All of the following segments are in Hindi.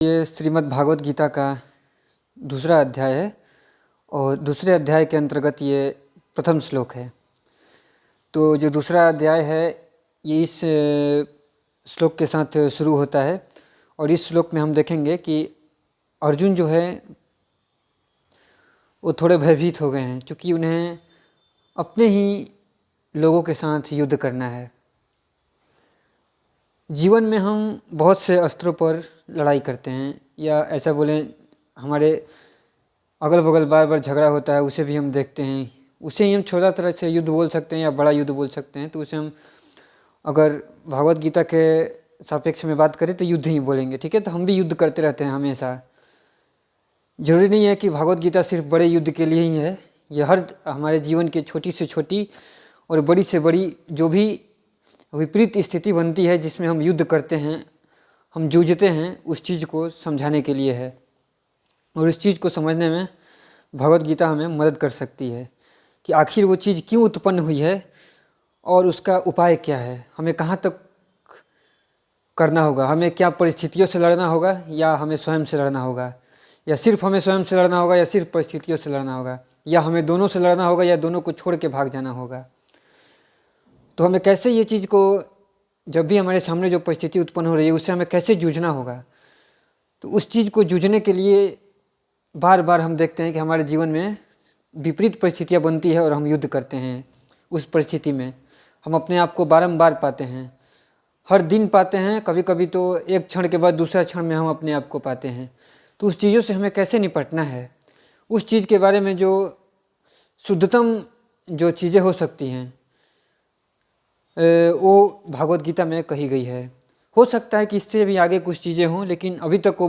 ये श्रीमद् भागवत गीता का दूसरा अध्याय है और दूसरे अध्याय के अंतर्गत ये प्रथम श्लोक है। तो जो दूसरा अध्याय है ये इस श्लोक के साथ शुरू होता है और इस श्लोक में हम देखेंगे कि अर्जुन जो है वो थोड़े भयभीत हो गए हैं, क्योंकि उन्हें अपने ही लोगों के साथ युद्ध करना है। जीवन में हम बहुत से अस्त्रों पर लड़ाई करते हैं, या ऐसा बोलें हमारे अगल बगल बार बार झगड़ा होता है, उसे भी हम देखते हैं। उसे ही हम छोटा तरह से युद्ध बोल सकते हैं या बड़ा युद्ध बोल सकते हैं। तो उसे हम अगर भागवत गीता के सापेक्ष में बात करें तो युद्ध ही बोलेंगे, ठीक है। तो हम भी युद्ध करते रहते हैं हमेशा। जरूरी नहीं है कि भागवत गीता सिर्फ बड़े युद्ध के लिए ही है। यह हर हमारे जीवन के छोटी से छोटी और बड़ी से बड़ी जो भी विपरीत स्थिति बनती है जिसमें हम युद्ध करते हैं, हम जूझते हैं, उस चीज़ को समझाने के लिए है। और उस चीज़ को समझने में भगवत गीता हमें मदद कर सकती है कि आखिर वो चीज़ क्यों उत्पन्न हुई है और उसका उपाय क्या है, हमें कहाँ तक करना होगा, हमें क्या परिस्थितियों से लड़ना होगा या हमें स्वयं से लड़ना होगा, या सिर्फ हमें स्वयं से लड़ना होगा या सिर्फ परिस्थितियों से लड़ना होगा, या हमें दोनों से लड़ना होगा या दोनों को छोड़ के भाग जाना होगा। तो हमें कैसे ये चीज़ को, जब भी हमारे सामने जो परिस्थिति उत्पन्न हो रही है उससे हमें कैसे जूझना होगा। तो उस चीज़ को जूझने के लिए बार बार हम देखते हैं कि हमारे जीवन में विपरीत परिस्थितियाँ बनती है और हम युद्ध करते हैं। उस परिस्थिति में हम अपने आप को बारंबार पाते हैं, हर दिन पाते हैं, कभी कभी तो एक क्षण के बाद दूसरा क्षण में हम अपने आप को पाते हैं। तो उस चीज़ों से हमें कैसे निपटना है, उस चीज़ के बारे में जो शुद्धतम जो चीज़ें हो सकती हैं वो भागवत गीता में कही गई है। हो सकता है कि इससे भी आगे कुछ चीज़ें हों, लेकिन अभी तक वो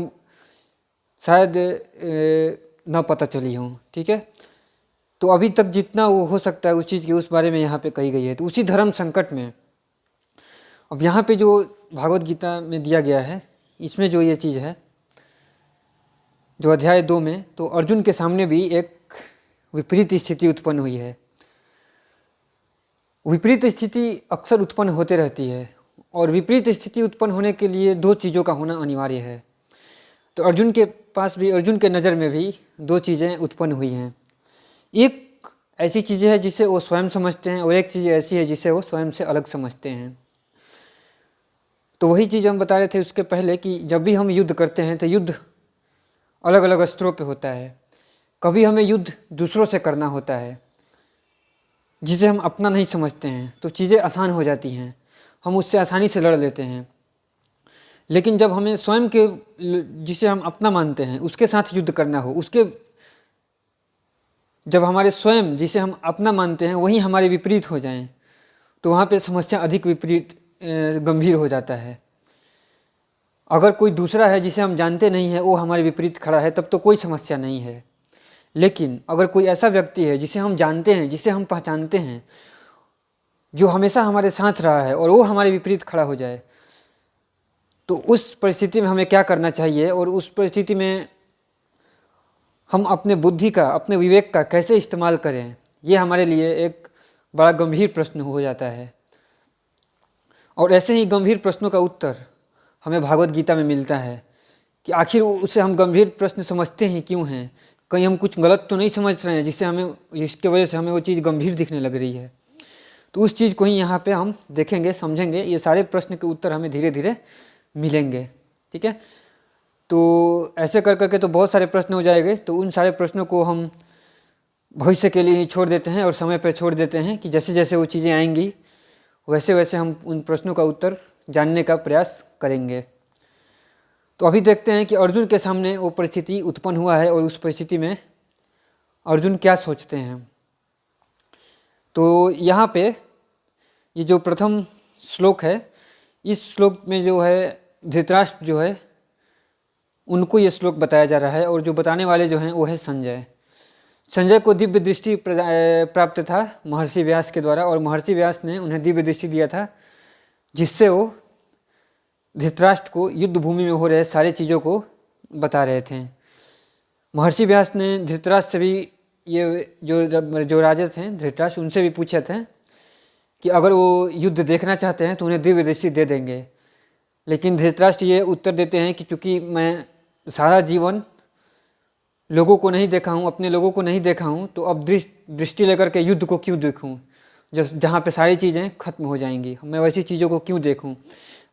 शायद न पता चली हों, ठीक है। तो अभी तक जितना वो हो सकता है उस चीज़ की, उस बारे में यहाँ पे कही गई है। तो उसी धर्म संकट में अब यहाँ पे जो भागवत गीता में दिया गया है, इसमें जो ये चीज़ है, जो अध्याय 2 में, तो अर्जुन के सामने भी एक विपरीत स्थिति उत्पन्न हुई है। विपरीत स्थिति अक्सर उत्पन्न होते रहती है और विपरीत स्थिति उत्पन्न होने के लिए दो चीज़ों का होना अनिवार्य है। तो अर्जुन के पास भी, अर्जुन के नज़र में भी दो चीज़ें उत्पन्न हुई हैं। एक ऐसी चीज़ें है जिसे वो स्वयं समझते हैं और एक चीज़ ऐसी है जिसे वो स्वयं से अलग समझते हैं। तो वही चीज़ हम बता रहे थे उसके पहले कि जब भी हम युद्ध करते हैं तो युद्ध अलग अलग स्तरों पे होता है। कभी हमें युद्ध दूसरों से करना होता है जिसे हम अपना नहीं समझते हैं, तो चीज़ें आसान हो जाती हैं, हम उससे आसानी से लड़ लेते हैं। लेकिन जब हमें स्वयं के, जिसे हम अपना मानते हैं, उसके साथ युद्ध करना हो, उसके जब हमारे स्वयं जिसे हम अपना मानते हैं वही हमारे विपरीत हो जाएं, तो वहाँ पे समस्या अधिक विपरीत गंभीर हो जाता है। अगर कोई दूसरा है जिसे हम जानते नहीं हैं वो हमारे विपरीत खड़ा है, तब तो कोई समस्या नहीं है। लेकिन अगर कोई ऐसा व्यक्ति है जिसे हम जानते हैं, जिसे हम पहचानते हैं, जो हमेशा हमारे साथ रहा है, और वो हमारे विपरीत खड़ा हो जाए, तो उस परिस्थिति में हमें क्या करना चाहिए और उस परिस्थिति में हम अपने बुद्धि का, अपने विवेक का कैसे इस्तेमाल करें, ये हमारे लिए एक बड़ा गंभीर प्रश्न हो जाता है। और ऐसे ही गंभीर प्रश्नों का उत्तर हमें भागवत गीता में मिलता है कि आखिर उसे हम गंभीर प्रश्न समझते ही क्यों हैं, कहीं हम कुछ गलत तो नहीं समझ रहे हैं जिसके वजह से हमें वो चीज़ गंभीर दिखने लग रही है। तो उस चीज़ को ही यहाँ पे हम देखेंगे, समझेंगे। ये सारे प्रश्न के उत्तर हमें धीरे धीरे मिलेंगे, ठीक है। तो ऐसे कर करके तो बहुत सारे प्रश्न हो जाएंगे, तो उन सारे प्रश्नों को हम भविष्य के लिए ही छोड़ देते हैं और समय पर छोड़ देते हैं कि जैसे जैसे वो चीज़ें आएंगी वैसे वैसे हम उन प्रश्नों का उत्तर जानने का प्रयास करेंगे। तो अभी देखते हैं कि अर्जुन के सामने वो परिस्थिति उत्पन्न हुआ है और उस परिस्थिति में अर्जुन क्या सोचते हैं। तो यहाँ पे ये जो प्रथम श्लोक है, इस श्लोक में जो है धृतराष्ट्र जो है उनको ये श्लोक बताया जा रहा है, और जो बताने वाले जो हैं वो है संजय। संजय को दिव्य दृष्टि प्राप्त था महर्षि व्यास के द्वारा, और महर्षि व्यास ने उन्हें दिव्य दृष्टि दिया था जिससे वो धृतराष्ट्र को युद्ध भूमि में हो रहे सारी चीज़ों को बता रहे थे। महर्षि व्यास ने धृतराष्ट्र से भी, ये जो राजा थे धृतराष्ट्र, उनसे भी पूछे थे कि अगर वो युद्ध देखना चाहते हैं तो उन्हें दिव्य दृष्टि दे देंगे। लेकिन धृतराष्ट्र ये उत्तर देते हैं कि चूँकि मैं सारा जीवन लोगों को नहीं देखा हूँ, अपने लोगों को नहीं देखा हूँ, तो अब दृष्टि लेकर के युद्ध को क्यों देखूँ, जहाँ पे सारी चीज़ें खत्म हो जाएंगी, मैं वैसी चीज़ों को क्यों देखूँ,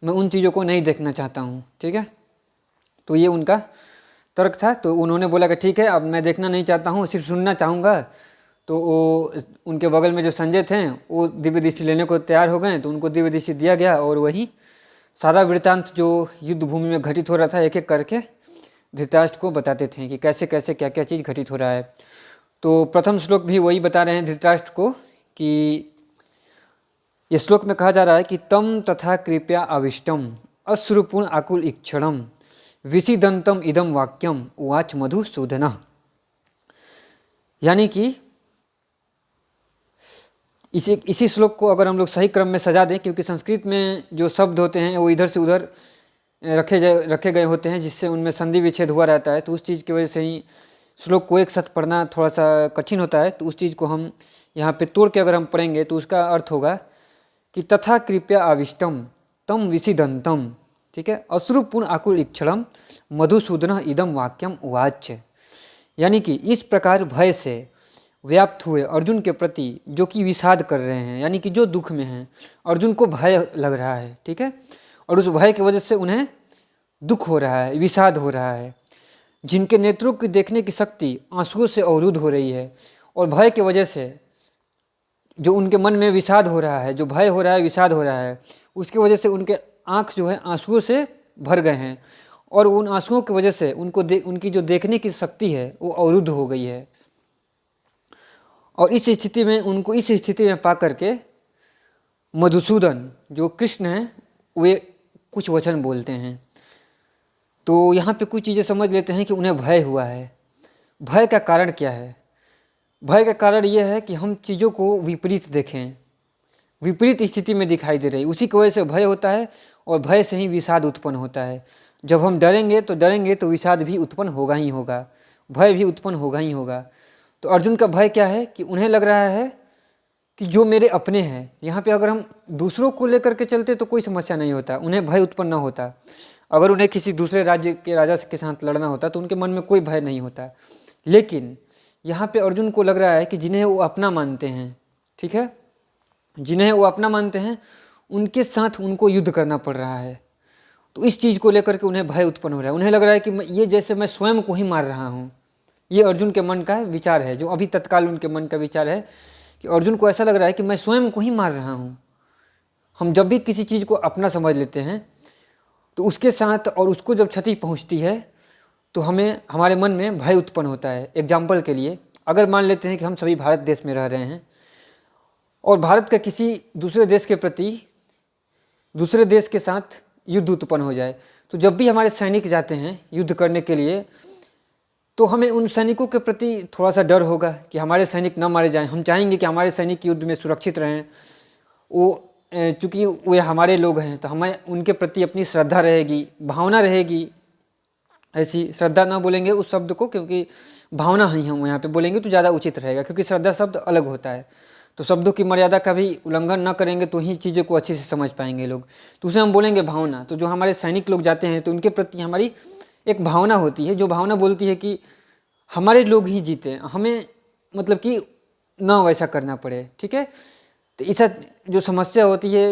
मैं उन चीज़ों को नहीं देखना चाहता हूँ। ठीक है, तो ये उनका तर्क था। तो उन्होंने बोला कि ठीक है, अब मैं देखना नहीं चाहता हूँ, सिर्फ सुनना चाहूँगा। तो वो उनके बगल में जो संजय थे वो दिव्य दृष्टि लेने को तैयार हो गए, तो उनको दिव्य दृष्टि दिया गया और वही सारा वृत्तांत जो युद्ध भूमि में घटित हो रहा था एक एक करके धृतराष्ट्र को बताते थे कि कैसे कैसे क्या क्या चीज़ घटित हो रहा है। तो प्रथम श्लोक भी वही बता रहे हैं धृतराष्ट्र को कि ये श्लोक में कहा जा रहा है कि तम तथा कृपया आविष्टम अश्रुपूर्ण आकुल इक्षणम विषिदंतम इदम वाक्यम उवाच मधुसूदन। यानी कि इसी श्लोक को अगर हम लोग सही क्रम में सजा दें, क्योंकि संस्कृत में जो शब्द होते हैं वो इधर से उधर रखे गए होते हैं, जिससे उनमें संधि विच्छेद हुआ रहता है, तो उस चीज़ की वजह से ही श्लोक को एक साथ पढ़ना थोड़ा सा कठिन होता है। तो उस चीज़ को हम यहाँ पे तोड़ के अगर हम पढ़ेंगे तो उसका अर्थ होगा कि तथा कृपया आविष्टम तम विषिदंतम, ठीक है, अश्रुपूर्ण आकुल इक्षणम मधुसूदन इदम वाक्यम उवाच। यानी कि इस प्रकार भय से व्याप्त हुए अर्जुन के प्रति जो कि विषाद कर रहे हैं, यानी कि जो दुख में हैं, अर्जुन को भय लग रहा है। ठीक है, और उस भय की वजह से उन्हें दुख हो रहा है, विषाद हो रहा है, जिनके नेत्रों की देखने की शक्ति आंसुओं से अवरुद्ध हो रही है, और भय की वजह से जो उनके मन में विषाद हो रहा है, जो भय हो रहा है, विषाद हो रहा है, उसकी वजह से उनके आँख जो है आंसुओं से भर गए हैं, और उन आंसुओं की वजह से उनकी जो देखने की शक्ति है वो अवरुद्ध हो गई है। और इस स्थिति में पा करके मधुसूदन जो कृष्ण हैं वे कुछ वचन बोलते हैं। तो यहाँ पे कुछ चीज़ें समझ लेते हैं कि उन्हें भय हुआ है। भय का कारण क्या है? भय का कारण यह है कि हम चीज़ों को विपरीत देखें, विपरीत स्थिति में दिखाई दे रही, उसी की वजह से भय होता है, और भय से ही विषाद उत्पन्न होता है। जब हम डरेंगे तो विषाद भी उत्पन्न होगा ही होगा, भय भी उत्पन्न होगा ही होगा। तो अर्जुन का भय क्या है कि उन्हें लग रहा है कि जो मेरे अपने हैं, यहाँ पे अगर हम दूसरों को लेकर के चलते तो कोई समस्या नहीं होता, उन्हें भय उत्पन्न ना होता। अगर उन्हें किसी दूसरे राज्य के राजा के साथ लड़ना होता तो उनके मन में कोई भय नहीं होता। लेकिन यहाँ पे अर्जुन को लग रहा है कि जिन्हें वो अपना मानते हैं, ठीक है, जिन्हें वो अपना मानते हैं, उनके साथ उनको युद्ध करना पड़ रहा है। तो इस चीज़ को लेकर के उन्हें भय उत्पन्न हो रहा है। उन्हें लग रहा है कि ये जैसे मैं स्वयं को ही मार रहा हूँ। ये अर्जुन के मन का विचार है, जो अभी तत्काल उनके मन का विचार है कि अर्जुन को ऐसा लग रहा है कि मैं स्वयं को ही मार रहा हूँ। हम जब भी किसी चीज़ को अपना समझ लेते हैं तो उसके साथ और उसको जब क्षति पहुँचती है तो हमें हमारे मन में भय उत्पन्न होता है। एग्जाम्पल के लिए अगर मान लेते हैं कि हम सभी भारत देश में रह रहे हैं और भारत का किसी दूसरे देश के प्रति दूसरे देश के साथ युद्ध उत्पन्न हो जाए, तो जब भी हमारे सैनिक जाते हैं युद्ध करने के लिए तो हमें उन सैनिकों के प्रति थोड़ा सा डर होगा कि हमारे सैनिक न मारे जाएं। हम चाहेंगे कि हमारे सैनिक युद्ध में सुरक्षित रहें। वो चूँकि वे हमारे लोग हैं तो हमें उनके प्रति अपनी श्रद्धा रहेगी, भावना रहेगी। ऐसी श्रद्धा ना बोलेंगे उस शब्द को, क्योंकि भावना ही हम यहाँ पे बोलेंगे तो ज़्यादा उचित रहेगा, क्योंकि श्रद्धा शब्द अलग होता है। तो शब्दों की मर्यादा का भी उल्लंघन ना करेंगे तो ही चीज़ों को अच्छे से समझ पाएंगे लोग। तो उसे हम बोलेंगे भावना। तो जो हमारे सैनिक लोग जाते हैं तो उनके प्रति हमारी एक भावना होती है, जो भावना बोलती है कि हमारे लोग ही जीते, हमें मतलब कि ना वैसा करना पड़े। ठीक है, तो ऐसा जो समस्या होती है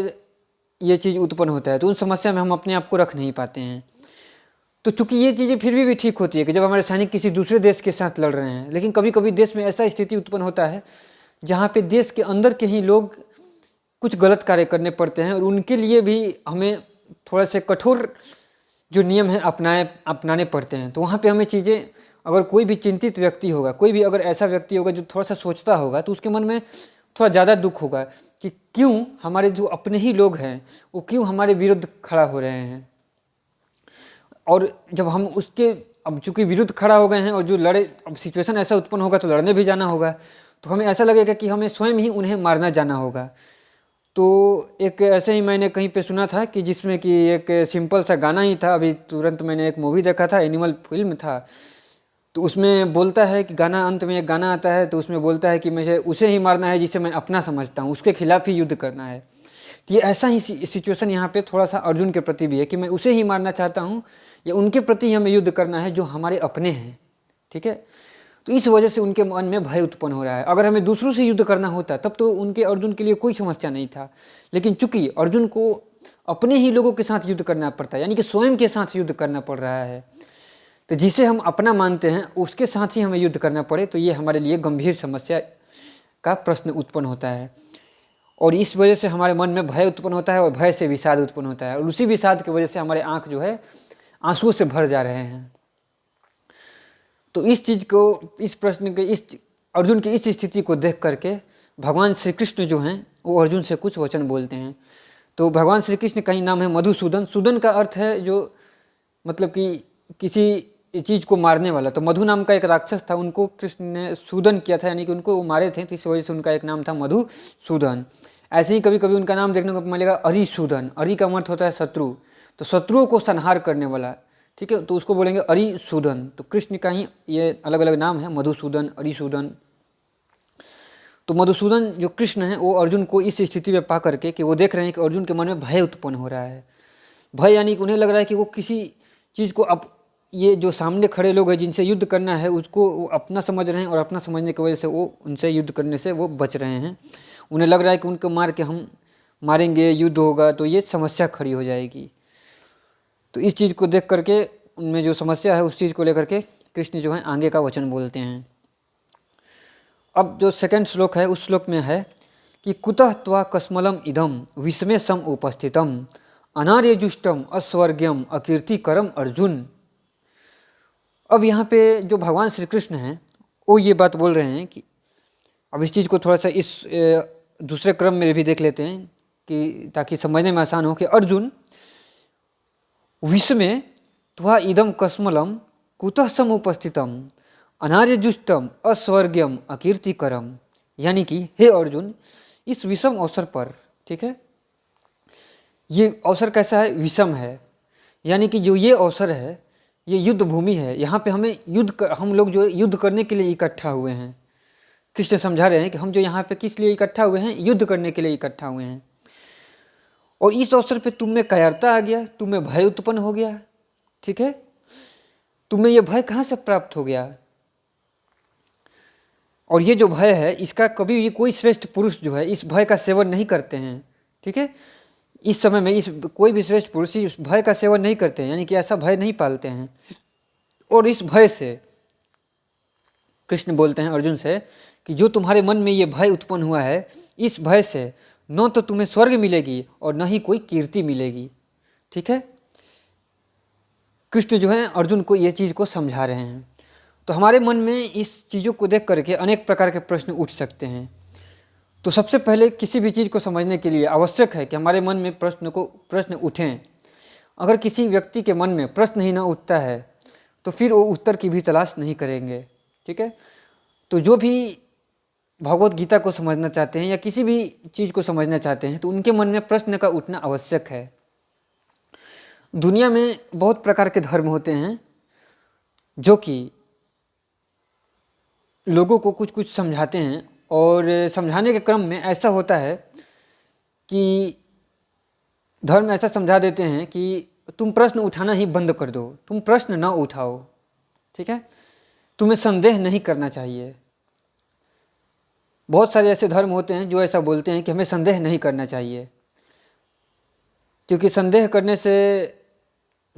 ये चीज़ उत्पन्न होता है, तो उन समस्या में हम अपने आप को रख नहीं पाते हैं। तो चूंकि ये चीज़ें फिर भी ठीक होती है कि जब हमारे सैनिक किसी दूसरे देश के साथ लड़ रहे हैं, लेकिन कभी कभी देश में ऐसा स्थिति उत्पन्न होता है जहाँ पे देश के अंदर के ही लोग कुछ गलत कार्य करने पड़ते हैं, और उनके लिए भी हमें थोड़ा से कठोर जो नियम है अपनाने पड़ते हैं। तो वहाँ पे हमें चीज़ें, अगर कोई भी चिंतित व्यक्ति होगा, कोई भी अगर ऐसा व्यक्ति होगा जो थोड़ा सा सोचता होगा, तो उसके मन में थोड़ा ज़्यादा दुख होगा कि क्यों हमारे जो अपने ही लोग हैं वो क्यों हमारे विरुद्ध खड़ा हो रहे हैं। और जब हम उसके अब चूँकि विरुद्ध खड़ा हो गए हैं और जो लड़े, अब सिचुएशन ऐसा उत्पन्न होगा तो लड़ने भी जाना होगा, तो हमें ऐसा लगेगा कि हमें स्वयं ही उन्हें मारना जाना होगा। तो एक ऐसे ही मैंने कहीं पे सुना था कि जिसमें कि एक सिंपल सा गाना ही था, अभी तुरंत मैंने एक मूवी देखा था, एनिमल फिल्म था, तो उसमें बोलता है कि गाना, अंत में एक गाना आता है तो उसमें बोलता है कि मुझे उसे ही मारना है जिसे मैं अपना समझता हूँ, उसके खिलाफ ही युद्ध करना है। तो ये ऐसा ही सिचुएशन यहाँ पे थोड़ा सा अर्जुन के प्रति भी है कि मैं उसे ही मारना चाहता हूँ या उनके प्रति हमें युद्ध करना है जो हमारे अपने हैं, ठीक है। तो इस वजह से उनके मन में भय उत्पन्न हो रहा है। अगर हमें दूसरों से युद्ध करना होता तब तो उनके अर्जुन के लिए कोई समस्या नहीं था, लेकिन चूंकि अर्जुन को अपने ही लोगों के साथ युद्ध करना पड़ता है, यानी कि स्वयं के साथ युद्ध करना पड़ रहा है, तो जिसे हम अपना मानते हैं उसके साथ ही हमें युद्ध करना पड़े, तो ये हमारे लिए गंभीर समस्या का प्रश्न उत्पन्न होता है। और इस वजह से हमारे मन में भय उत्पन्न होता है और भय से विषाद उत्पन्न होता है, और उसी विषाद की वजह से हमारे आँख जो है आंसुओं से भर जा रहे हैं। तो इस चीज़ को, इस प्रश्न के, इस अर्जुन की इस स्थिति को देख करके भगवान श्री कृष्ण जो हैं वो अर्जुन से कुछ वचन बोलते हैं। तो भगवान श्री कृष्ण का ही नाम है मधुसूदन। सूदन का अर्थ है जो, मतलब कि किसी चीज़ को मारने वाला। तो मधु नाम का एक राक्षस था, उनको कृष्ण ने सूदन किया था, यानी कि उनको वो मारे थे, तो इस वजह से उनका एक नाम था मधुसूदन। ऐसे ही कभी कभी उनका नाम देखने को मिलेगा अरिसूदन। अरि का अर्थ होता है शत्रु, तो शत्रुओं को संहार करने वाला, ठीक है, तो उसको बोलेंगे अरिसूदन। तो कृष्ण का ही ये अलग अलग नाम है, मधुसूदन, अरिसूदन। तो मधुसूदन जो कृष्ण है वो अर्जुन को इस स्थिति में पा करके कि वो देख रहे हैं कि अर्जुन के मन में भय उत्पन्न हो रहा है। भय यानी कि उन्हें लग रहा है कि वो किसी चीज़ को, अब ये जो सामने खड़े लोग हैं जिनसे युद्ध करना है उसको वो अपना समझ रहे हैं, और अपना समझने की वजह से वो उनसे युद्ध करने से वो बच रहे हैं। उन्हें लग रहा है कि उनको मार के हम मारेंगे, युद्ध होगा तो ये समस्या खड़ी हो जाएगी। तो इस चीज़ को देख करके उनमें जो समस्या है उस चीज़ को लेकर के कृष्ण जो है आगे का वचन बोलते हैं। अब जो सेकंड श्लोक है उस श्लोक में है कि कुतः त्वा कस्मलम इदम विस्मे सम उपस्थितम अनार्यजुष्टम अस्वर्ग्यम अकीर्तिकरम अर्जुन। अब यहाँ पे जो भगवान श्री कृष्ण हैं वो ये बात बोल रहे हैं कि, अब इस चीज़ को थोड़ा सा इस दूसरे क्रम में भी देख लेते हैं कि ताकि समझने में आसान हो कि अर्जुन, विस्मे त्वा इदम कस्मलम कुतः सम उपस्थितम अनार्यजुष्टम अस्वर्ग्यम अकीर्तिकरम, यानी कि हे अर्जुन, इस विषम अवसर पर, ठीक है, ये अवसर कैसा है, विषम है, यानी कि जो ये अवसर है ये युद्ध भूमि है, यहाँ पे हमें हम लोग जो युद्ध करने के लिए इकट्ठा हुए हैं। कृष्ण समझा रहे हैं कि हम जो यहाँ पे किस लिए इकट्ठा हुए हैं, युद्ध करने के लिए इकट्ठा हुए हैं। और इस अवसर पे तुम में कायरता आ गया, तुम्हें भय उत्पन्न हो गया, ठीक है, तुम्हें यह भय कहाँ से प्राप्त हो गया। और ये जो भय है इसका कभी भी कोई श्रेष्ठ पुरुष जो है इस भय का सेवन नहीं करते हैं, ठीक है, इस समय में इस कोई भी श्रेष्ठ पुरुष इस भय का सेवन नहीं करते हैं, यानी कि ऐसा भय नहीं पालते हैं। और इस भय से कृष्ण बोलते हैं अर्जुन से कि जो तुम्हारे मन में ये भय उत्पन्न हुआ है, इस भय से न तो तुम्हें स्वर्ग मिलेगी और न ही कोई कीर्ति मिलेगी, ठीक है। कृष्ण जो है अर्जुन को ये चीज़ को समझा रहे हैं। तो हमारे मन में इस चीज़ों को देख करके अनेक प्रकार के प्रश्न उठ सकते हैं। तो सबसे पहले किसी भी चीज़ को समझने के लिए आवश्यक है कि हमारे मन में प्रश्न उठें। अगर किसी व्यक्ति के मन में प्रश्न ही ना उठता है तो फिर वो उत्तर की भी तलाश नहीं करेंगे, ठीक है। तो जो भी भगवत गीता को समझना चाहते हैं या किसी भी चीज़ को समझना चाहते हैं तो उनके मन में प्रश्न का उठना आवश्यक है। दुनिया में बहुत प्रकार के धर्म होते हैं जो कि लोगों को कुछ कुछ समझाते हैं, और समझाने के क्रम में ऐसा होता है कि धर्म ऐसा समझा देते हैं कि तुम प्रश्न उठाना ही बंद कर दो, तुम प्रश्न ना उठाओ, ठीक है, तुम्हें संदेह नहीं करना चाहिए। बहुत सारे ऐसे धर्म होते हैं जो ऐसा बोलते हैं कि हमें संदेह नहीं करना चाहिए, क्योंकि संदेह करने से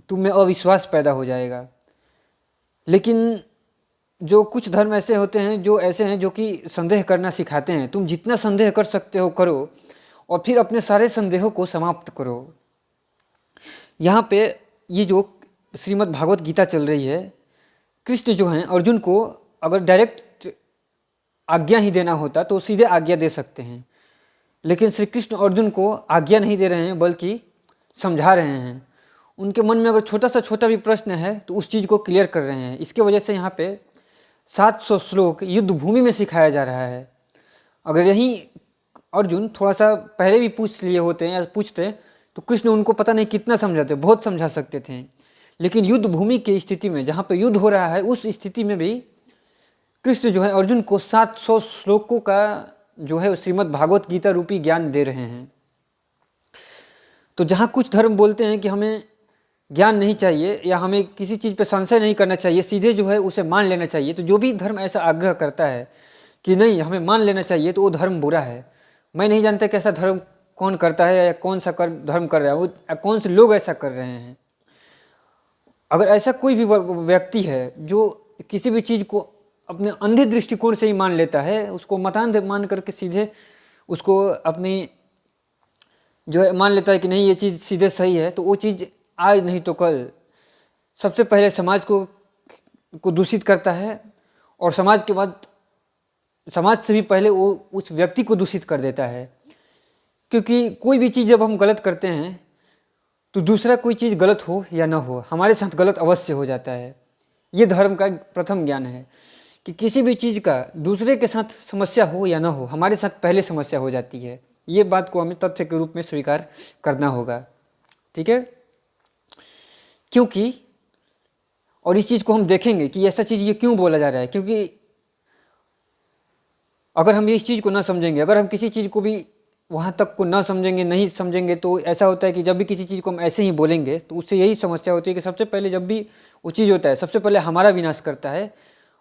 तुम में अविश्वास पैदा हो जाएगा। लेकिन जो कुछ धर्म ऐसे होते हैं जो ऐसे हैं जो कि संदेह करना सिखाते हैं, तुम जितना संदेह कर सकते हो करो और फिर अपने सारे संदेहों को समाप्त करो। यहाँ पे ये जो श्रीमद् भागवत गीता चल रही है, कृष्ण जो हैं अर्जुन को अगर डायरेक्ट आज्ञा ही देना होता तो सीधे आज्ञा दे सकते हैं, लेकिन श्री कृष्ण अर्जुन को आज्ञा नहीं दे रहे हैं बल्कि समझा रहे हैं। उनके मन में अगर छोटा सा छोटा भी प्रश्न है तो उस चीज़ को क्लियर कर रहे हैं। इसके वजह से यहाँ पे 700 श्लोक युद्ध भूमि में सिखाया जा रहा है। अगर यही अर्जुन थोड़ा सा पहले भी पूछ लिए होते या पूछते तो कृष्ण उनको पता नहीं कितना समझाते, बहुत समझा सकते थे। लेकिन युद्ध भूमि की स्थिति में जहाँ पे युद्ध हो रहा है उस स्थिति में भी कृष्ण जो है अर्जुन को 700 श्लोकों का जो है श्रीमद् भागवत गीता रूपी ज्ञान दे रहे हैं। तो जहाँ कुछ धर्म बोलते हैं कि हमें ज्ञान नहीं चाहिए या हमें किसी चीज़ पे संशय नहीं करना चाहिए, सीधे जो है उसे मान लेना चाहिए। तो जो भी धर्म ऐसा आग्रह करता है कि नहीं हमें मान लेना चाहिए, तो वो धर्म बुरा है। मैं नहीं जानता कि ऐसा धर्म कौन करता है या कौन सा धर्म कर रहा है, वो कौन से लोग ऐसा कर रहे हैं। अगर ऐसा कोई भी व्यक्ति है जो किसी भी चीज़ को अपने अंधे दृष्टिकोण से ही मान लेता है, उसको मतांध मान करके सीधे उसको अपनी जो है मान लेता है कि नहीं ये चीज़ सीधे सही है, तो वो चीज़ आज नहीं तो कल सबसे पहले समाज को दूषित करता है, और समाज के बाद समाज से भी पहले वो उस व्यक्ति को दूषित कर देता है। क्योंकि कोई भी चीज़ जब हम गलत करते हैं तो दूसरा कोई चीज़ गलत हो या ना हो, हमारे साथ गलत अवश्य हो जाता है। ये धर्म का प्रथम ज्ञान है कि किसी भी चीज़ का दूसरे के साथ समस्या हो या ना हो, हमारे साथ पहले समस्या हो जाती है। ये बात को हमें तथ्य के रूप में स्वीकार करना होगा, ठीक है। क्योंकि और इस चीज़ को हम देखेंगे कि ऐसा चीज़ ये क्यों बोला जा रहा है, क्योंकि अगर हम इस चीज़ को ना समझेंगे, अगर हम किसी चीज़ को भी वहाँ तक को ना समझेंगे, नहीं समझेंगे, तो ऐसा होता है कि जब भी किसी चीज़ को हम ऐसे ही बोलेंगे तो उससे यही समस्या होती है कि सबसे पहले जब भी वो चीज़ होता है, सबसे पहले हमारा विनाश करता है,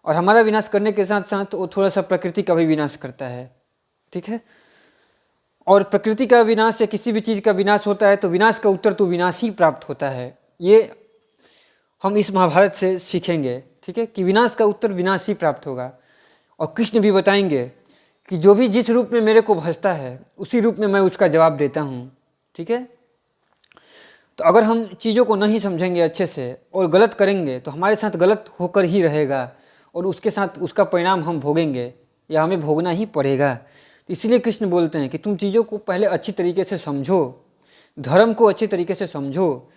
और हमारा विनाश करने के साथ साथ वो थोड़ा सा प्रकृति का भी विनाश करता है, ठीक है। और प्रकृति का विनाश या किसी भी चीज़ का विनाश होता है तो विनाश का उत्तर तो विनाश ही प्राप्त होता है। ये हम इस महाभारत से सीखेंगे, ठीक है, कि विनाश का उत्तर विनाश ही प्राप्त होगा। और कृष्ण भी बताएंगे कि जो भी जिस रूप में मेरे को भजता है उसी रूप में मैं उसका जवाब देता हूँ, ठीक है। तो अगर हम चीज़ों को नहीं समझेंगे अच्छे से और गलत करेंगे तो हमारे साथ गलत होकर ही रहेगा, और उसके साथ उसका परिणाम हम भोगेंगे या हमें भोगना ही पड़ेगा। तो इसलिए कृष्ण बोलते हैं कि तुम चीज़ों को पहले अच्छी तरीके से समझो, धर्म को अच्छी तरीके से समझो।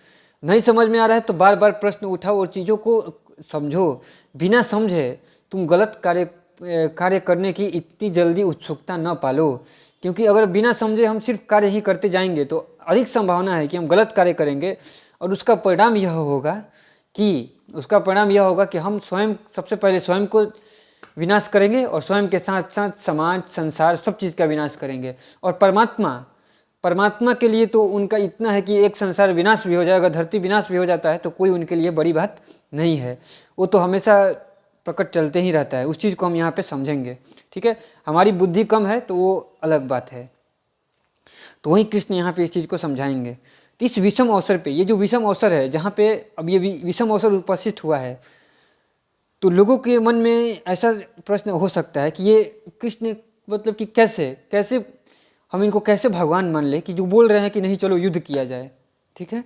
नहीं समझ में आ रहा है तो बार बार प्रश्न उठाओ और चीज़ों को समझो। बिना समझे तुम गलत कार्य करने की इतनी जल्दी उत्सुकता न पालो, क्योंकि अगर बिना समझे हम सिर्फ कार्य ही करते जाएंगे तो अधिक संभावना है कि हम गलत कार्य करेंगे, और उसका परिणाम यह होगा कि हम स्वयं सबसे पहले स्वयं को विनाश करेंगे, और स्वयं के साथ साथ समाज, संसार, सब चीज़ का विनाश करेंगे। और परमात्मा के लिए तो उनका इतना है कि एक संसार विनाश भी हो जाएगा, धरती विनाश भी हो जाता है तो कोई उनके लिए बड़ी बात नहीं है, वो तो हमेशा प्रकट चलते ही रहता है। उस चीज़ को हम यहाँ पे समझेंगे, ठीक है। हमारी बुद्धि कम है तो वो अलग बात है। तो वहीं कृष्ण यहाँ पे इस चीज़ को समझाएंगे। तो इस विषम अवसर पे, ये जो विषम अवसर है जहाँ पे अब ये विषम अवसर उपस्थित हुआ है, तो लोगों के मन में ऐसा प्रश्न हो सकता है कि ये कृष्ण मतलब कि कैसे हम इनको कैसे भगवान मान ले कि जो बोल रहे हैं कि नहीं चलो युद्ध किया जाए, ठीक है।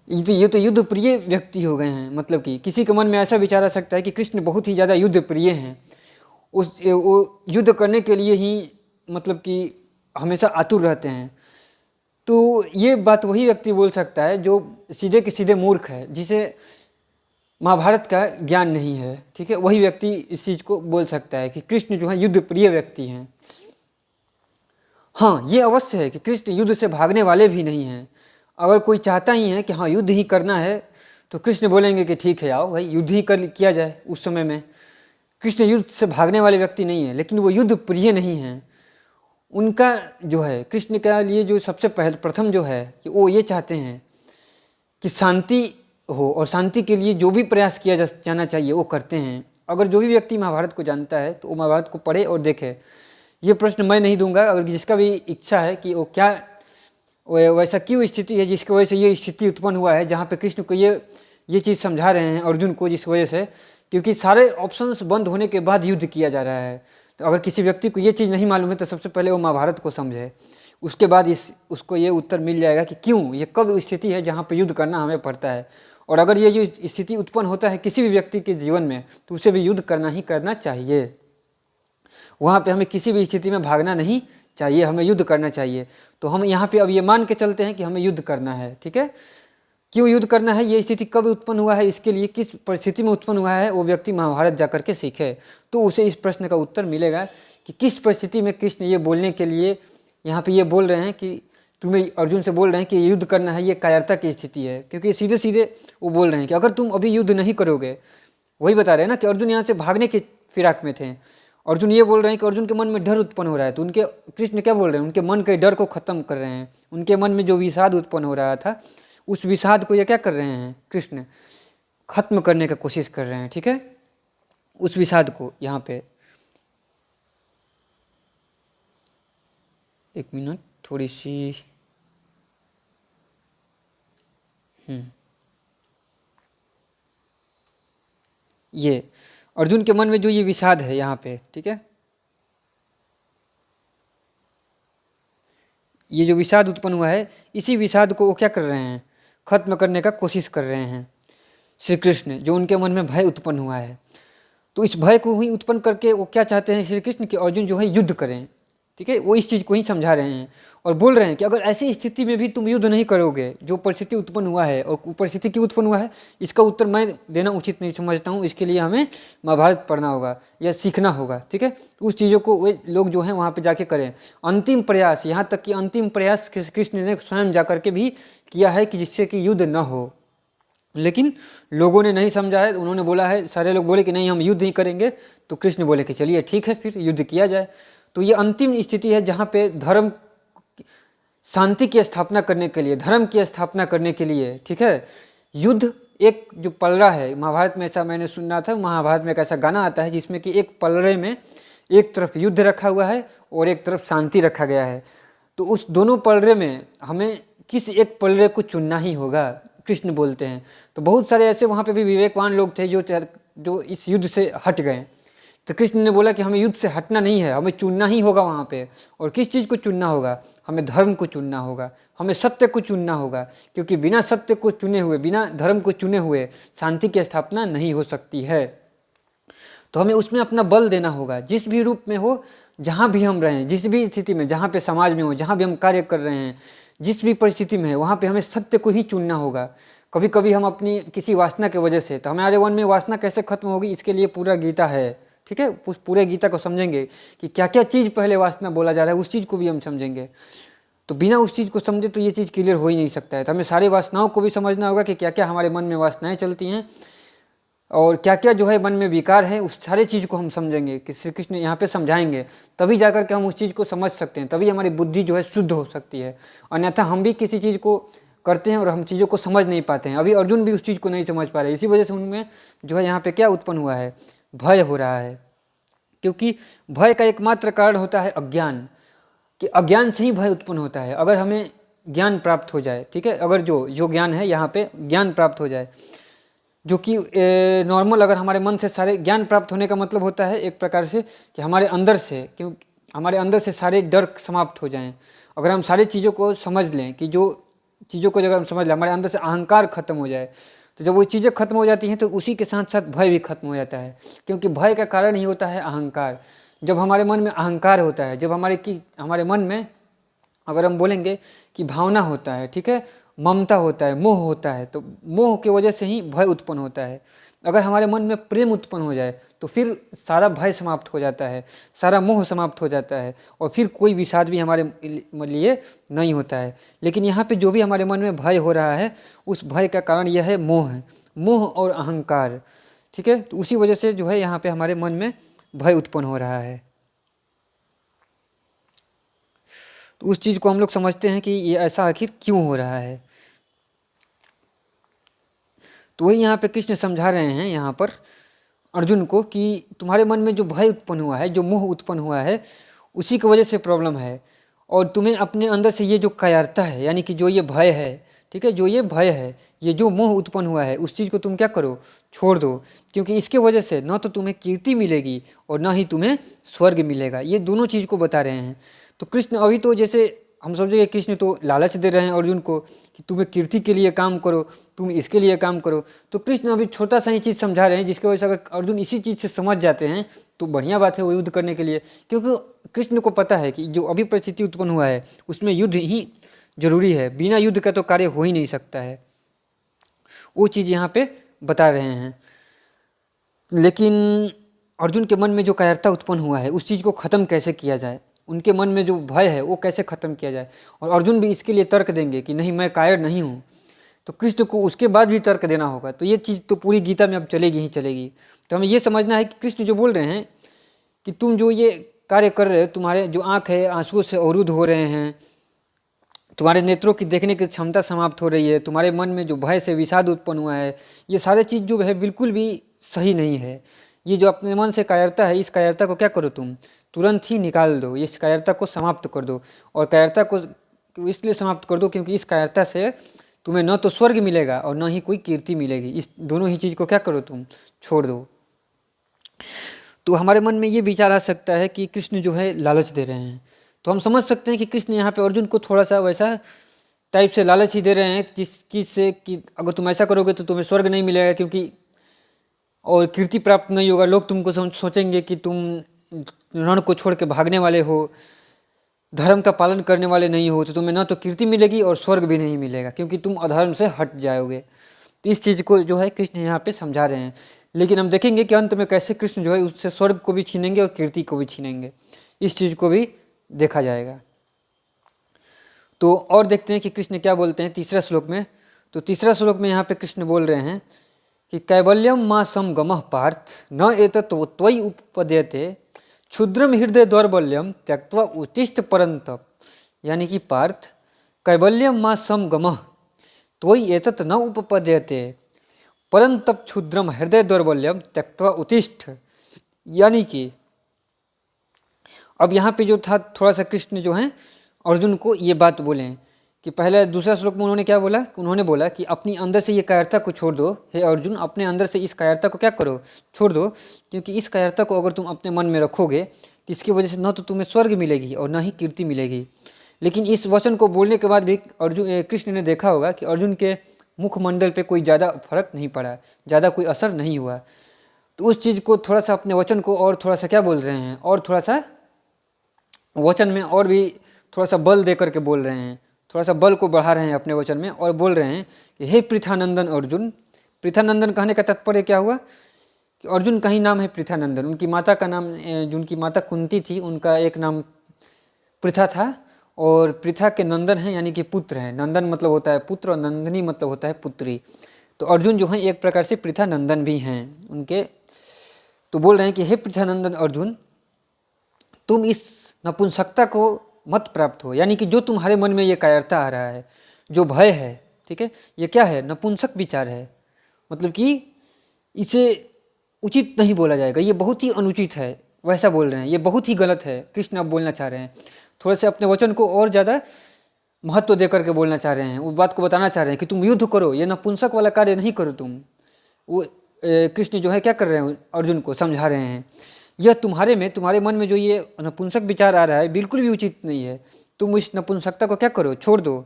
ये तो युद्ध प्रिय व्यक्ति हो गए हैं, मतलब कि किसी के मन में ऐसा विचार आ सकता है कि कृष्ण बहुत ही ज़्यादा युद्ध प्रिय हैं, वो युद्ध करने के लिए ही मतलब कि हमेशा आतुर रहते हैं। तो ये बात वही व्यक्ति बोल सकता है जो सीधे के सीधे मूर्ख है, जिसे महाभारत का ज्ञान नहीं है, ठीक है। वही व्यक्ति इस चीज़ को बोल सकता है कि कृष्ण जो है युद्ध प्रिय व्यक्ति हैं। हाँ, ये अवश्य है कि कृष्ण युद्ध से भागने वाले भी नहीं हैं। अगर कोई चाहता ही है कि हाँ युद्ध ही करना है तो कृष्ण बोलेंगे कि ठीक है आओ भाई युद्ध ही किया जाए। उस समय में कृष्ण युद्ध से भागने वाले व्यक्ति नहीं है, लेकिन वो युद्ध प्रिय नहीं हैं। उनका जो है कृष्ण के लिए जो सबसे प्रथम जो है कि वो ये चाहते हैं कि शांति हो, और शांति के लिए जो भी प्रयास किया जाना चाहिए वो करते हैं। अगर जो भी व्यक्ति महाभारत को जानता है तो वो महाभारत को पढ़े और देखे। ये प्रश्न मैं नहीं दूंगा, अगर जिसका भी इच्छा है कि वो क्या वैसा क्यों स्थिति है जिसकी वजह से ये स्थिति उत्पन्न हुआ है, जहाँ पे कृष्ण को ये चीज़ समझा रहे हैं अर्जुन को, जिस वजह से क्योंकि सारे ऑप्शंस बंद होने के बाद युद्ध किया जा रहा है। तो अगर किसी व्यक्ति को ये चीज़ नहीं मालूम है तो सबसे पहले वो महाभारत को समझे, उसके बाद उसको ये उत्तर मिल जाएगा कि क्यों ये कब स्थिति है जहाँ पर युद्ध करना हमें पड़ता है। और अगर ये जो स्थिति उत्पन्न होता है किसी भी व्यक्ति के जीवन में तो उसे भी युद्ध करना ही करना चाहिए। वहाँ पे हमें किसी भी स्थिति में भागना नहीं चाहिए, हमें युद्ध करना चाहिए। तो हम यहाँ पे अब ये मान के चलते हैं कि हमें युद्ध करना है, ठीक है। क्यों युद्ध करना है, ये स्थिति कब उत्पन्न हुआ है, इसके लिए किस परिस्थिति में उत्पन्न हुआ है, वो व्यक्ति महाभारत जाकर के सीखे तो उसे इस प्रश्न का उत्तर मिलेगा कि किस परिस्थिति में कृष्ण ये बोलने के लिए यहाँ पे ये बोल रहे हैं कि तुम्हें अर्जुन से बोल रहे हैं कि युद्ध करना है, ये कायरता की स्थिति है। क्योंकि सीधे सीधे वो बोल रहे हैं कि अगर तुम अभी युद्ध नहीं करोगे, वही बता रहे हैं ना कि अर्जुन यहाँ से भागने के फिराक में थे। अर्जुन ये बोल रहे हैं कि अर्जुन के मन में डर उत्पन्न हो रहा है, तो कृष्ण क्या बोल रहे हैं, उनके मन के डर को खत्म कर रहे हैं। उनके मन में जो विषाद उत्पन्न हो रहा था उस विषाद को ये क्या कर रहे हैं, कृष्ण खत्म करने का कोशिश कर रहे हैं। ठीक है, उस विषाद को यहाँ पे, एक मिनट थोड़ी सी, ये अर्जुन के मन में जो ये विषाद है यहाँ पे, ठीक है, ये जो विषाद उत्पन्न हुआ है, इसी विषाद को वो क्या कर रहे हैं, खत्म करने का कोशिश कर रहे हैं श्री कृष्ण, जो उनके मन में भय उत्पन्न हुआ है। तो इस भय को ही उत्पन्न करके वो क्या चाहते हैं श्री कृष्ण कि अर्जुन जो है युद्ध करें। ठीक है, वो इस चीज़ को ही समझा रहे हैं और बोल रहे हैं कि अगर ऐसी स्थिति में भी तुम युद्ध नहीं करोगे, जो परिस्थिति उत्पन्न हुआ है, और परिस्थिति क्यों उत्पन्न हुआ है इसका उत्तर मैं देना उचित नहीं समझता हूँ, इसके लिए हमें महाभारत पढ़ना होगा या सीखना होगा। ठीक है, उस चीज़ों को वे लोग जो हैं वहाँ पर जाके करें, अंतिम प्रयास, यहाँ तक कि अंतिम प्रयास कृष्ण ने स्वयं जा करके भी किया है कि जिससे कि युद्ध न हो, लेकिन लोगों ने नहीं समझा है। उन्होंने बोला है, सारे लोग बोले कि नहीं हम युद्ध नहीं करेंगे, तो कृष्ण बोले कि चलिए ठीक है फिर युद्ध किया जाए। तो ये अंतिम स्थिति है जहाँ पे धर्म, शांति की स्थापना करने के लिए, धर्म की स्थापना करने के लिए, ठीक है, युद्ध एक जो पलड़ा है, महाभारत में ऐसा मैंने सुना था, महाभारत में एक ऐसा गाना आता है जिसमें कि एक पलड़े में एक तरफ युद्ध रखा हुआ है और एक तरफ शांति रखा गया है। तो उस दोनों पलड़े में हमें किस एक पलड़े को चुनना ही होगा, कृष्ण बोलते हैं। तो बहुत सारे ऐसे वहाँ पे भी विवेकवान लोग थे जो इस युद्ध से हट गए। तो कृष्ण ने बोला कि हमें युद्ध से हटना नहीं है, हमें चुनना ही होगा वहाँ पे। और किस चीज़ को चुनना होगा, हमें धर्म को चुनना होगा, हमें सत्य को चुनना होगा, क्योंकि बिना सत्य को चुने हुए, बिना धर्म को चुने हुए शांति की स्थापना नहीं हो सकती है। तो हमें उसमें अपना बल देना होगा, जिस भी रूप में हो, जहाँ भी हम रहें, जिस भी स्थिति में, जहाँ पे समाज में हो, जहाँ भी हम कार्य कर रहे हैं, जिस भी परिस्थिति में है, वहाँ पे हमें सत्य को ही चुनना होगा। कभी कभी हम अपनी किसी वासना की वजह से, तो हमारे मन में वासना कैसे खत्म होगी, इसके लिए पूरा गीता है। ठीक है, उस पूरे गीता को समझेंगे कि क्या क्या चीज़ पहले वासना बोला जा रहा है, उस चीज़ को भी हम समझेंगे। तो बिना उस चीज़ को समझे तो ये चीज़ क्लियर हो ही नहीं सकता है। तो हमें सारी वासनाओं को भी समझना होगा कि क्या क्या हमारे मन में वासनाएं चलती हैं और क्या क्या जो है मन में विकार है, उस सारे चीज़ को हम समझेंगे कि श्री कृष्ण यहाँ पे समझाएंगे, तभी जाकर के हम उस चीज़ को समझ सकते हैं, तभी हमारी बुद्धि जो है शुद्ध हो सकती है। अन्यथा हम भी किसी चीज़ को करते हैं और हम चीज़ों को समझ नहीं पाते हैं। अभी अर्जुन भी उस चीज़ को नहीं समझ पा रहे, इसी वजह से उनमें जो है यहाँ पे क्या उत्पन्न हुआ है, भय हो रहा है। क्योंकि भय का एकमात्र कारण होता है अज्ञान, कि अज्ञान से ही भय उत्पन्न होता है। अगर हमें ज्ञान प्राप्त हो जाए, ठीक है, अगर जो ज्ञान है यहाँ पे ज्ञान प्राप्त हो जाए, जो कि नॉर्मल, अगर हमारे मन से सारे ज्ञान प्राप्त होने का मतलब होता है एक प्रकार से कि हमारे अंदर से, क्योंकि हमारे अंदर से सारे डर समाप्त हो जाएं। अगर हम सारी चीज़ों को समझ लें, कि जो चीज़ों को जब हम समझ लें, हमारे अंदर से अहंकार खत्म हो जाए, तो जब वो चीज़ें खत्म हो जाती हैं तो उसी के साथ साथ भय भी खत्म हो जाता है। क्योंकि भय का कारण ही होता है अहंकार। जब हमारे मन में अहंकार होता है, जब हमारे मन में, अगर हम बोलेंगे कि भावना होता है, ठीक है, ममता होता है, मोह होता है, तो मोह की वजह से ही भय उत्पन्न होता है। अगर हमारे मन में प्रेम उत्पन्न हो जाए तो फिर सारा भय समाप्त हो जाता है, सारा मोह समाप्त हो जाता है, और फिर कोई विषाद भी हमारे लिए नहीं होता है। लेकिन यहाँ पे जो भी हमारे मन में भय हो रहा है, उस भय का कारण यह है मोह, मोह और अहंकार। ठीक है, तो उसी वजह से जो है यहाँ पे हमारे मन में भय उत्पन्न हो रहा है। तो उस चीज़ को हम लोग समझते हैं कि ये ऐसा आखिर क्यों हो रहा है। तो वही यहाँ पे कृष्ण समझा रहे हैं यहाँ पर अर्जुन को कि तुम्हारे मन में जो भय उत्पन्न हुआ है, जो मोह उत्पन्न हुआ है, उसी की वजह से प्रॉब्लम है। और तुम्हें अपने अंदर से ये जो कायरता है, यानी कि जो ये भय है, ठीक है, जो ये भय है, ये जो मोह उत्पन्न हुआ है, उस चीज़ को तुम क्या करो, छोड़ दो। क्योंकि इसके वजह से न तो तुम्हें कीर्ति मिलेगी और ना ही तुम्हें स्वर्ग मिलेगा। ये दोनों चीज़ को बता रहे हैं। तो कृष्ण अभी तो जैसे हम समझेंगे, कृष्ण तो लालच दे रहे हैं अर्जुन को कि तुम्हें कीर्ति के लिए काम करो, तुम इसके लिए काम करो। तो कृष्ण अभी छोटा सा ही चीज़ समझा रहे हैं, जिसकी वजह से अगर अर्जुन इसी चीज़ से समझ जाते हैं तो बढ़िया बात है वो युद्ध करने के लिए। क्योंकि कृष्ण को पता है कि जो अभी परिस्थिति उत्पन्न हुआ है उसमें युद्ध ही जरूरी है, बिना युद्ध का तो कार्य हो ही नहीं सकता है। वो चीज़ यहाँ पे बता रहे हैं। लेकिन अर्जुन के मन में जो कायरता उत्पन्न हुआ है, उस चीज़ को ख़त्म कैसे किया जाए, उनके मन में जो भय है वो कैसे ख़त्म किया जाए। और अर्जुन भी इसके लिए तर्क देंगे कि नहीं, मैं कायर नहीं हूँ। तो कृष्ण को उसके बाद भी तर्क देना होगा। तो ये चीज़ तो पूरी गीता में अब चलेगी ही चलेगी। तो हमें ये समझना है कि कृष्ण जो बोल रहे हैं कि तुम जो ये कार्य कर रहे हो, तुम्हारे जो आँख है आंसुओं से अवरुद्ध हो रहे हैं, तुम्हारे नेत्रों की देखने की क्षमता समाप्त हो रही है, तुम्हारे मन में जो भय से विषाद उत्पन्न हुआ है, ये सारे चीज़ जो है बिल्कुल भी सही नहीं है। ये जो अपने मन से कायरता है, इस कायरता को क्या करो तुम, तुरंत ही निकाल दो, इस कायरता को समाप्त कर दो। और कायरता को इसलिए समाप्त कर दो क्योंकि इस कायरता से तुम्हें न तो स्वर्ग मिलेगा और न ही कोई कीर्ति मिलेगी। इस दोनों ही चीज़ को क्या करो तुम, छोड़ दो। तो हमारे मन में ये विचार आ सकता है कि कृष्ण जो है लालच दे रहे हैं। तो हम समझ सकते हैं कि कृष्ण यहाँ पे अर्जुन को थोड़ा सा वैसा टाइप से लालच ही दे रहे हैं, जिससे कि अगर तुम ऐसा करोगे तो तुम्हें स्वर्ग नहीं मिलेगा, क्योंकि और कीर्ति प्राप्त नहीं होगा। लोग तुमको सोचेंगे कि तुम रण को छोड़ के भागने वाले हो, धर्म का पालन करने वाले नहीं हो, तो तुम्हें ना तो कीर्ति मिलेगी और स्वर्ग भी नहीं मिलेगा, क्योंकि तुम अधर्म से हट जाओगे। तो इस चीज़ को जो है कृष्ण यहाँ पे समझा रहे हैं। लेकिन हम देखेंगे कि अंत में कैसे कृष्ण जो है उससे स्वर्ग को भी छीनेंगे और कीर्ति को भी छीनेंगे, इस चीज़ को भी देखा जाएगा। तो और देखते हैं कि कृष्ण क्या बोलते हैं तीसरा श्लोक में। तो तीसरा श्लोक में यहाँ पे कृष्ण बोल रहे हैं कि कैवल्यम मां समगमः पार्थ न एतत् त्वयि उपपद्यते क्षुद्रम हृदय दौर्बल्यम त्यक्त्वा उत्तिष्ठ परंतप। यानी कि पार्थ, कैवल्यम मां समगमः त्वयि एतत् न उपपद्यते परंतप क्षुद्रम हृदय दौर्बल्यम त्यक्त्वा उत्तिष्ठ। यानी कि अब यहाँ पे जो था थोड़ा सा कृष्ण जो है अर्जुन को ये बात बोले कि पहले दूसरा श्लोक में उन्होंने क्या बोला, उन्होंने बोला कि अपनी अंदर से ये कायरता को छोड़ दो। हे अर्जुन, अपने अंदर से इस कायरता को क्या करो, छोड़ दो, क्योंकि इस कायरता को अगर तुम अपने मन में रखोगे तो इसकी वजह से न तो तुम्हें स्वर्ग मिलेगी और न ही कीर्ति मिलेगी। लेकिन इस वचन को बोलने के बाद भी कृष्ण ने देखा होगा कि अर्जुन के मुखमंडल पे कोई ज़्यादा फर्क नहीं पड़ा, ज़्यादा कोई असर नहीं हुआ। तो उस चीज़ को थोड़ा सा अपने वचन को और थोड़ा सा क्या बोल रहे हैं, और थोड़ा सा वचन में और भी थोड़ा सा बल दे करके बोल रहे हैं, थोड़ा सा बल को बढ़ा रहे हैं अपने वचन में, और बोल रहे हैं कि हे पृथानंदन अर्जुन। पृथानंदन कहने का तात्पर्य क्या हुआ कि अर्जुन का ही नाम है पृथानंदन। उनकी माता का नाम, जो उनकी माता कुंती थी, उनका एक नाम पृथा था, और पृथा के नंदन हैं, यानी कि पुत्र हैं। नंदन मतलब होता है पुत्र और नंदनी मतलब होता है पुत्री। तो अर्जुन जो है एक प्रकार से पृथानंदन भी हैं उनके। तो बोल रहे हैं कि हे पृथानंदन अर्जुन, तुम इस नपुंसकता को मत प्राप्त हो। यानी कि जो तुम्हारे मन में ये कायरता आ रहा है, जो भय है, ठीक है, ये क्या है, नपुंसक विचार है। मतलब कि इसे उचित नहीं बोला जाएगा, ये बहुत ही अनुचित है, वैसा बोल रहे हैं, ये बहुत ही गलत है। कृष्ण अब बोलना चाह रहे हैं, थोड़े से अपने वचन को और ज़्यादा महत्व दे करके बोलना चाह रहे हैं, उस बात को बताना चाह रहे हैं कि तुम युद्ध करो, ये नपुंसक वाला कार्य नहीं करो तुम। वो कृष्ण जो है क्या कर रहे हैं, अर्जुन को समझा रहे हैं, यह तुम्हारे मन में जो ये नपुंसक विचार आ रहा है बिल्कुल भी उचित नहीं है। तुम इस नपुंसकता को क्या करो, छोड़ दो।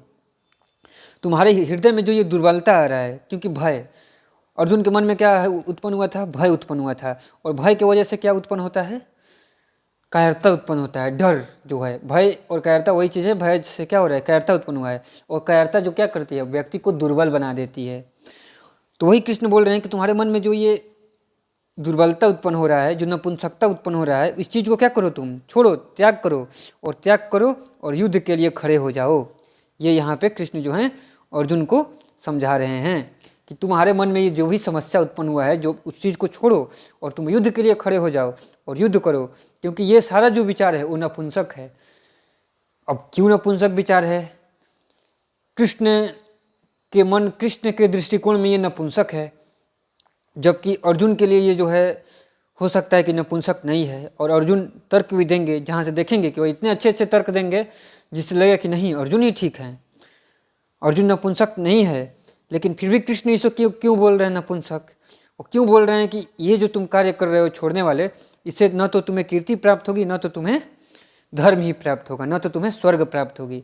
तुम्हारे हृदय में जो ये दुर्बलता आ रहा है, क्योंकि भय, अर्जुन के मन में क्या उत्पन्न हुआ था, भय उत्पन्न हुआ था, और भय की वजह से क्या उत्पन्न होता है, कायरता उत्पन्न होता है, डर जो है। भय और कायरता वही चीज़ है, भय से क्या हो रहा है, कायरता उत्पन्न हुआ है, और कायरता जो क्या करती है, व्यक्ति को दुर्बल बना देती है। तो वही कृष्ण बोल रहे हैं कि तुम्हारे मन में जो ये दुर्बलता उत्पन्न हो रहा है, जो नपुंसकता उत्पन्न हो रहा है, इस चीज़ को क्या करो तुम, छोड़ो, त्याग करो, और त्याग करो और युद्ध के लिए खड़े हो जाओ। ये यहाँ पे कृष्ण जो हैं अर्जुन को समझा रहे हैं कि तुम्हारे मन में ये जो भी समस्या उत्पन्न हुआ है, जो उस चीज़ को छोड़ो और तुम युद्ध के लिए खड़े हो जाओ और युद्ध करो, क्योंकि ये सारा जो विचार है वो नपुंसक है। अब क्यों नपुंसक विचार है, कृष्ण के दृष्टिकोण में ये नपुंसक है, जबकि अर्जुन के लिए ये जो है हो सकता है कि नपुंसक नहीं है। और अर्जुन तर्क भी देंगे, जहाँ से देखेंगे कि वो इतने अच्छे अच्छे तर्क देंगे जिससे लगेगा कि नहीं अर्जुन ही ठीक है, अर्जुन नपुंसक नहीं है। लेकिन फिर भी कृष्ण इसको क्यों बोल रहे हैं नपुंसक, और क्यों बोल रहे हैं कि ये जो तुम कार्य कर रहे हो छोड़ने वाले, इससे न तो तुम्हें कीर्ति प्राप्त होगी, न तो तुम्हें धर्म ही प्राप्त होगा, न तो तुम्हें स्वर्ग प्राप्त होगी।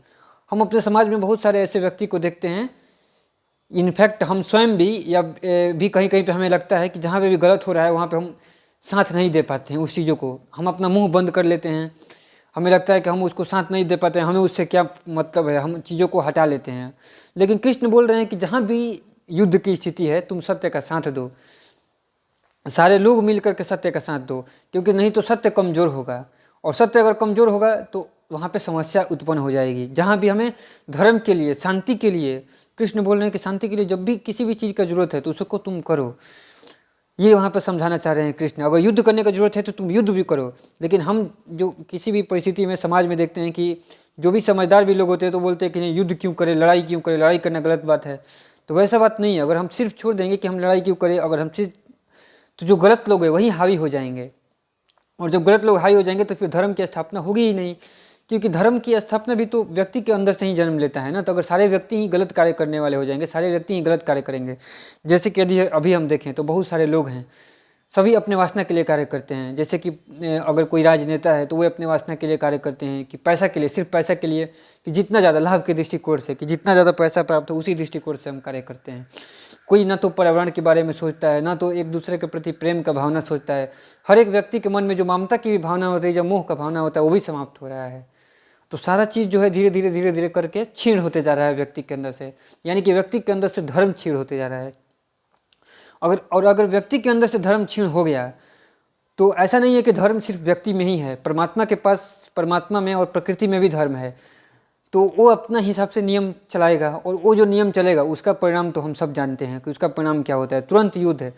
हम अपने समाज में बहुत सारे ऐसे व्यक्ति को देखते हैं, इनफैक्ट हम स्वयं भी या भी कहीं कहीं पे हमें लगता है कि जहाँ पे भी गलत हो रहा है वहाँ पे हम साथ नहीं दे पाते हैं उस चीज़ों को, हम अपना मुंह बंद कर लेते हैं। हमें लगता है कि हम उसको साथ नहीं दे पाते हैं, हमें उससे क्या मतलब है, हम चीज़ों को हटा लेते हैं। लेकिन कृष्ण बोल रहे हैं कि जहाँ भी युद्ध की स्थिति है तुम सत्य का साथ दो, सारे लोग मिल करके सत्य का साथ दो, क्योंकि नहीं तो सत्य कमज़ोर होगा, और सत्य अगर कमज़ोर होगा तो वहाँ पे समस्या उत्पन्न हो जाएगी। जहाँ भी हमें धर्म के लिए, शांति के लिए, कृष्ण बोल रहे हैं कि शांति के लिए जब भी किसी भी चीज़ का जरूरत है तो उसको तुम करो, ये वहाँ पर समझाना चाह रहे हैं कृष्ण। अगर युद्ध करने का जरूरत है तो तुम युद्ध भी करो। लेकिन हम जो किसी भी परिस्थिति में समाज में देखते हैं कि जो भी समझदार भी लोग होते हैं तो बोलते हैं कि नहीं युद्ध क्यों करें, लड़ाई क्यों करें, लड़ाई करना गलत बात है। तो वैसा बात नहीं है। अगर हम सिर्फ छोड़ देंगे कि हम लड़ाई क्यों करें, अगर हम सिर्फ, तो जो गलत लोग हैं वही हावी हो जाएंगे, और जब गलत लोग हावी हो जाएंगे तो फिर धर्म की स्थापना होगी ही नहीं, क्योंकि धर्म की स्थापना भी तो व्यक्ति के अंदर से ही जन्म लेता है ना। तो अगर सारे व्यक्ति ही गलत कार्य करने वाले हो जाएंगे, सारे व्यक्ति ही गलत कार्य करेंगे, जैसे कि यदि अभी हम देखें तो बहुत सारे लोग हैं, सभी अपने वासना के लिए कार्य करते हैं। जैसे कि अगर कोई राजनेता है तो वो अपने वासना के लिए कार्य करते हैं, कि पैसा के लिए, सिर्फ पैसा के लिए, कि जितना ज़्यादा लाभ के दृष्टिकोण से, कि जितना ज़्यादा पैसा प्राप्त हो उसी दृष्टिकोण से हम कार्य करते हैं। कोई ना तो पर्यावरण के बारे में सोचता है, ना तो एक दूसरे के प्रति प्रेम का भावना सोचता है। हर एक व्यक्ति के मन में जो ममता की भी भावना होती है, जो मोह का भावना होता है, वो भी समाप्त हो रहा है। तो सारा चीज़ जो है धीरे धीरे धीरे धीरे करके क्षीण होते जा रहा है व्यक्ति के अंदर से, यानी कि व्यक्ति के अंदर से धर्म क्षीण होते जा रहा है। अगर व्यक्ति के अंदर से धर्म क्षीण हो गया तो ऐसा नहीं है कि धर्म सिर्फ व्यक्ति में ही है, परमात्मा के पास, परमात्मा में और प्रकृति में भी धर्म है। तो वो अपना हिसाब से नियम चलाएगा, और वो जो नियम चलेगा उसका परिणाम तो हम सब जानते हैं कि उसका परिणाम क्या होता है, तुरंत युद्ध है।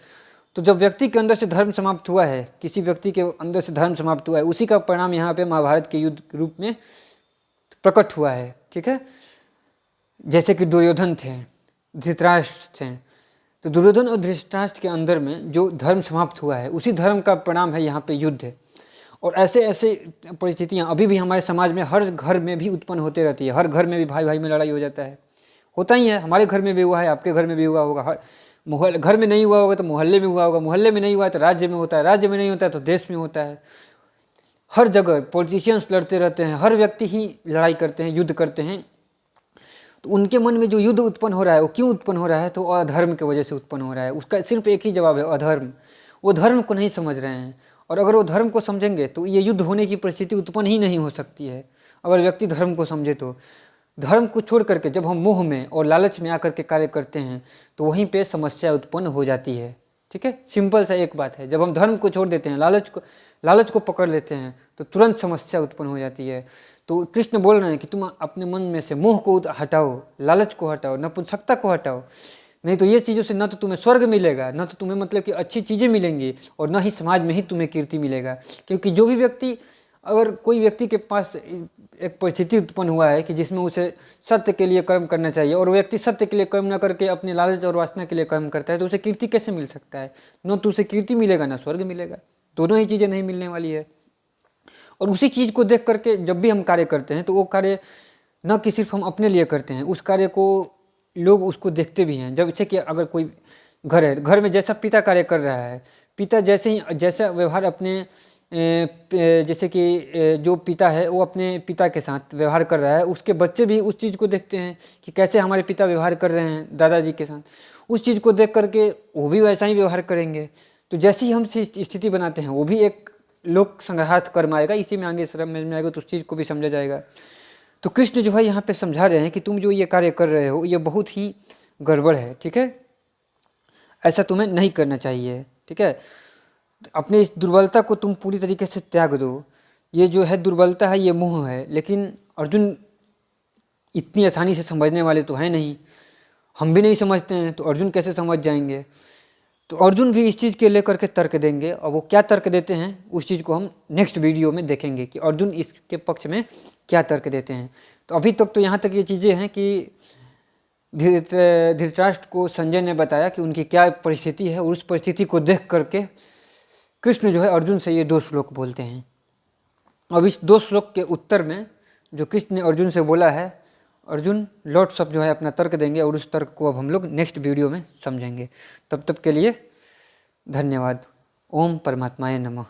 तो जब व्यक्ति के अंदर से धर्म समाप्त हुआ है, किसी व्यक्ति के अंदर से धर्म समाप्त हुआ है, उसी का परिणाम यहाँ पे महाभारत के युद्ध के रूप में प्रकट हुआ है। ठीक है, जैसे कि दुर्योधन थे, धृतराष्ट्र थे, तो दुर्योधन और धृतराष्ट्र के अंदर में जो धर्म समाप्त हुआ है, उसी धर्म का परिणाम है यहाँ पे युद्ध है। और ऐसे ऐसे परिस्थितियाँ अभी भी हमारे समाज में हर घर में भी उत्पन्न होते रहती है। हर घर में भी भाई भाई में लड़ाई हो जाता है, होता ही है। हमारे घर में भी हुआ है, आपके घर में भी हुआ होगा, हर घर में नहीं हुआ होगा तो मोहल्ले में हुआ होगा, मोहल्ले में नहीं हुआ है तो राज्य में होता है, राज्य में नहीं होता है तो देश में होता है। हर जगह पॉलिटिशियंस लड़ते रहते हैं, हर व्यक्ति ही लड़ाई करते हैं, युद्ध करते हैं। तो उनके मन में जो युद्ध उत्पन्न हो रहा है वो क्यों उत्पन्न हो रहा है, तो अधर्म की वजह से उत्पन्न हो रहा है। उसका सिर्फ एक ही जवाब है, अधर्म। वो धर्म को नहीं समझ रहे हैं, और अगर वो धर्म को समझेंगे तो ये युद्ध होने की परिस्थिति उत्पन्न ही नहीं हो सकती है। अगर व्यक्ति धर्म को समझे तो धर्म को छोड़ करके जब हम मोह में और लालच में आकर के कार्य करते हैं तो वहीं पे समस्या उत्पन्न हो जाती है। ठीक है, सिंपल सा एक बात है, जब हम धर्म को छोड़ देते हैं, लालच को पकड़ लेते हैं तो तुरंत समस्या उत्पन्न हो जाती है। तो कृष्ण बोल रहे हैं कि तुम अपने मन में से मोह को हटाओ, लालच को हटाओ, नपुंसकता को हटाओ, नहीं तो ये चीज़ों से न तो तुम्हें स्वर्ग मिलेगा, न तो तुम्हें मतलब कि अच्छी चीज़ें मिलेंगी, और न ही समाज में ही तुम्हें कीर्ति मिलेगा। क्योंकि जो भी व्यक्ति, अगर कोई व्यक्ति के पास एक परिस्थिति उत्पन्न हुआ है कि जिसमें उसे सत्य के लिए कर्म करना चाहिए, और वो व्यक्ति सत्य के लिए कर्म न करके अपने लालच और वासना के लिए कर्म करता है, तो उसे कीर्ति कैसे मिल सकता है? न तो उसे कीर्ति मिलेगा, न स्वर्ग मिलेगा, दोनों ही चीज़ें नहीं मिलने वाली है। और उसी चीज़ को देख करके जब भी हम कार्य करते हैं तो वो कार्य न कि सिर्फ हम अपने लिए करते हैं, उस कार्य को लोग उसको देखते भी हैं। जब से कि अगर कोई घर है, घर में जैसा पिता कार्य कर रहा है, पिता जैसा व्यवहार अपने जैसे कि जो पिता है वो अपने पिता के साथ व्यवहार कर रहा है, उसके बच्चे भी उस चीज़ को देखते हैं कि कैसे हमारे पिता व्यवहार कर रहे हैं दादाजी के साथ। उस चीज़ को देख करके वो भी वैसा ही व्यवहार करेंगे। तो जैसी ही हम स्थिति बनाते हैं वो भी एक लोक संग्रहार्थ कर्म आएगा। इसी में आगे समझ में आएगा तो उस चीज़ को भी समझा जाएगा। तो कृष्ण जो है यहाँ पे समझा रहे हैं कि तुम जो ये कार्य कर रहे हो ये बहुत ही गड़बड़ है। ठीक है, ऐसा तुम्हें नहीं करना चाहिए। ठीक है, अपने इस दुर्बलता को तुम पूरी तरीके से त्याग दो। ये जो है दुर्बलता है, ये मोह है। लेकिन अर्जुन इतनी आसानी से समझने वाले तो हैं नहीं, हम भी नहीं समझते हैं, तो अर्जुन कैसे समझ जाएंगे? तो अर्जुन भी इस चीज़ के लेकर के तर्क देंगे, और वो क्या तर्क देते हैं उस चीज़ को हम नेक्स्ट वीडियो में देखेंगे कि अर्जुन इसके पक्ष में क्या तर्क देते हैं। तो अभी तक तो यहाँ तक ये चीज़ें हैं कि धृतराष्ट्र को संजय ने बताया कि उनकी क्या परिस्थिति है, और उस परिस्थिति को देख करके कृष्ण जो है अर्जुन से ये 2 श्लोक बोलते हैं। अब इस 2 श्लोक के उत्तर में जो कृष्ण ने अर्जुन से बोला है, अर्जुन लौट सब जो है अपना तर्क देंगे, और उस तर्क को अब हम लोग नेक्स्ट वीडियो में समझेंगे। तब तक के लिए धन्यवाद। ओम परमात्माय नमः।